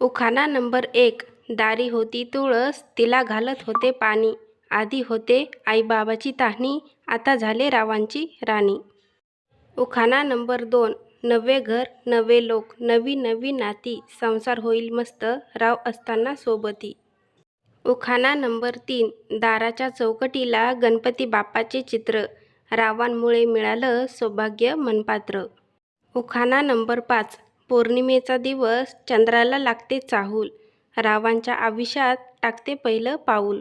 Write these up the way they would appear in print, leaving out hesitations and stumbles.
उखाणा number 1. दारी होती तुळस, तिला घालत होते पाणी. आधी होते आईबाबाची तहानी, आता झाले रावांची राणी. उखाणा नंबर 2. नवे घर, नवे लोक, नवी नवी नाती, संसार होईल मस्त, राव असताना सोबती. उखाणा नंबर 3. दाराच्या चौकटीला गणपती बाप्पाचे चित्र, रावांमुळे मिळालं सौभाग्य मनपात्र. उखाणा नंबर 5. पौर्णिमेचा दिवस, चंद्राला लागते चाहूल, रावांच्या आयुष्यात टाकते पहिलं पाऊल.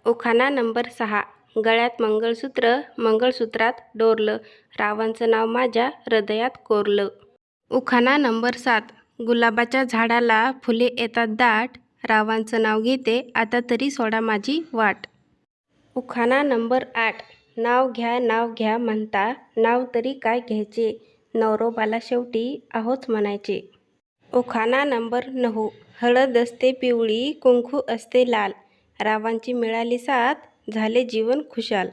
उखाणा नंबर 6. गळ्यात मंगळसूत्र, मंगळसूत्रात डोरलं, रावांचं नाव माझ्या हृदयात कोरलं. उखाणा नंबर 7. गुलाबाच्या झाडाला फुले येतात दाट, रावांचं नाव घेते आता तरी सोडा माझी वाट. उखाणा नंबर 8. नाव घ्या म्हणता, नाव तरी काय घ्यायचे, नवरोबाला शेवटी आहोच म्हणायचे. उखाणा नंबर 9. हळद असते पिवळी, कुंकू असते लाल, रावांची मिळाली साथ, झाले जीवन खुशाल.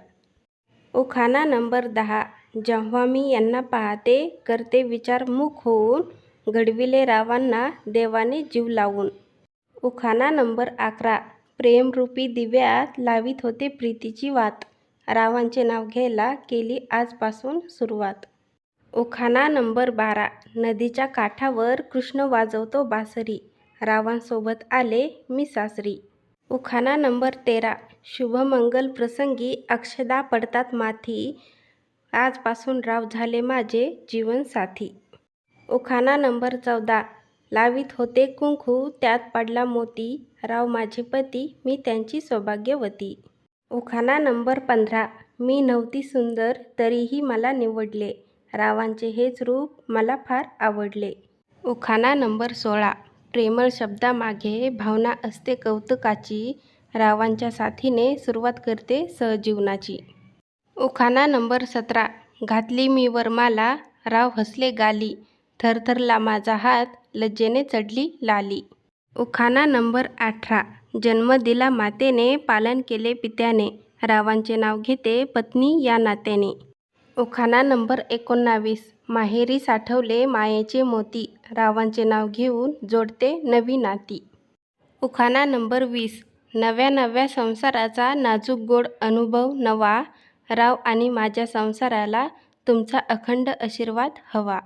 उखाणा नंबर 10. जेव्हा मी यांना पाहते, करते विचार मुख होऊन, घडविले रावांना देवाने जीव लावून. उखाणा नंबर 11. प्रेमरूपी दिव्यात लावीत होते प्रीतीची वात, रावांचे नाव घ्यायला केली आजपासून सुरुवात. उखाणा नंबर 12. नदीच्या काठावर कृष्ण वाजवतो बासरी, रावांसोबत आले मी सासरी. उखाणा नंबर 13. शुभमंगल प्रसंगी अक्षदा पडतात माथी, आजपासून राव झाले माझे जीवनसाथी. उखाणा नंबर 14. लावीत होते कुंकू, त्यात पडला मोती, राव माझे पती, मी त्यांची सौभाग्यवती. उखाणा नंबर 15. मी नव्हती सुंदर तरीही मला निवडले, रावांचे हेच रूप मला फार आवडले. उखाणा नंबर 16. प्रेमळ शब्दामागे भावना असते कौतुकाची, रावांच्या साथीने सुरुवात करते सहजीवनाची. उखाणा नंबर 17. घातली मी वरमाला, राव हसले गाली, थरथरला माझा हात, लज्जेने चढली लाली. उखाणा नंबर 18. जन्म दिला मातेने, पालन केले पित्याने, रावांचे नाव घेते पत्नी या नात्याने. उखाणा नंबर 19. माहेरी साठवले मायेचे मोती, रावांचे नाव घेऊन जोडते नवी नाती. उखाणा नंबर 20. नव्या नव्या संसाराचा नाजूक गोड अनुभव नवा, राव आणि माझ्या संसाराला तुमचा अखंड आशीर्वाद हवा.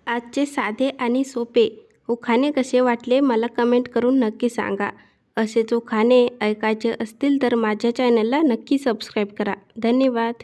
आजचे साधे आणि सोपे उखाणे कसे वाटले मला कमेंट करून नक्की सांगा. असेच उखाणे ऐकायचे असतील तर माझ्या चॅनलला नक्की सबस्क्राईब करा. धन्यवाद.